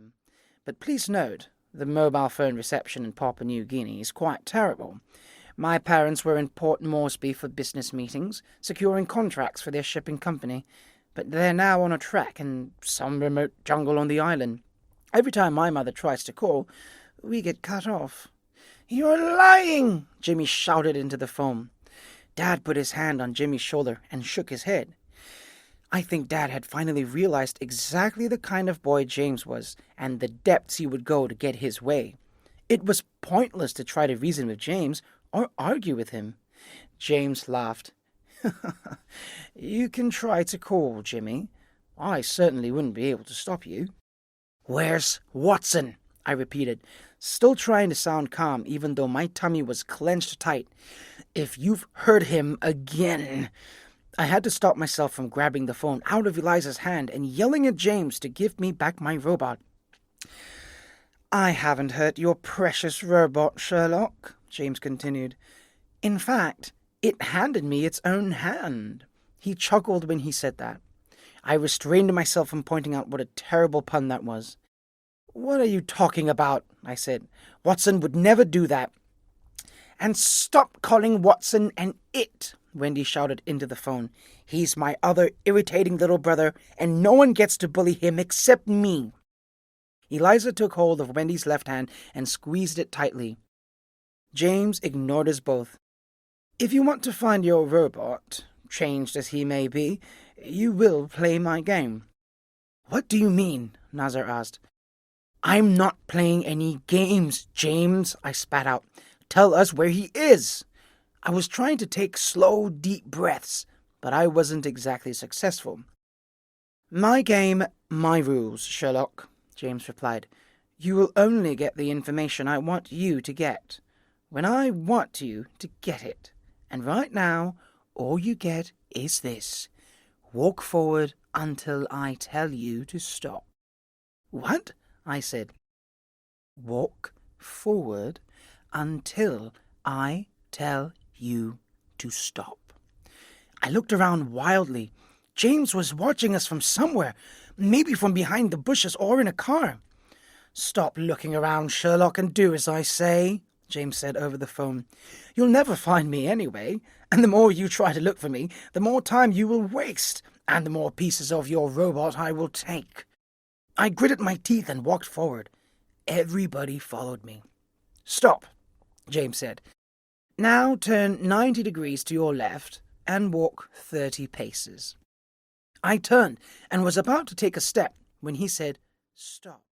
him. "But please note, the mobile phone reception in Papua New Guinea is quite terrible. My parents were in Port Moresby for business meetings, securing contracts for their shipping company, but they're now on a trek in some remote jungle on the island. Every time my mother tries to call, we get cut off." "You're lying!" Jimmy shouted into the phone. Dad put his hand on Jimmy's shoulder and shook his head. I think Dad had finally realized exactly the kind of boy James was and the depths he would go to get his way. It was pointless to try to reason with James or argue with him. James laughed. "You can try to call, Jimmy. I certainly wouldn't be able to stop you." "Where's Watson?" I repeated, still trying to sound calm even though my tummy was clenched tight. "If you've heard him again..." I had to stop myself from grabbing the phone out of Eliza's hand and yelling at James to give me back my robot. "I haven't hurt your precious robot, Sherlock," James continued. "In fact, it handed me its own hand." He chuckled when he said that. I restrained myself from pointing out what a terrible pun that was. "What are you talking about?" I said. "Watson would never do that." "And stop calling Watson an it," Wendy shouted into the phone. "He's my other irritating little brother, and no one gets to bully him except me." Eliza took hold of Wendy's left hand and squeezed it tightly. James ignored us both. "If you want to find your robot, changed as he may be, you will play my game." "What do you mean?" Nazar asked. "I'm not playing any games, James," I spat out. "Tell us where he is." I was trying to take slow, deep breaths, but I wasn't exactly successful. "My game, my rules, Sherlock," James replied. "You will only get the information I want you to get, when I want you to get it. And right now, all you get is this. Walk forward until I tell you to stop." "What?" I said. "Walk forward until I tell you to stop." I looked around wildly. James was watching us from somewhere, maybe from behind the bushes or in a car. "Stop looking around, Sherlock, and do as I say," James said over the phone. "You'll never find me anyway, and the more you try to look for me, the more time you will waste, and the more pieces of your robot I will take." I gritted my teeth and walked forward. Everybody followed me. "Stop," James said. "Now turn 90 degrees to your left and walk 30 paces. I turned and was about to take a step when he said, "Stop."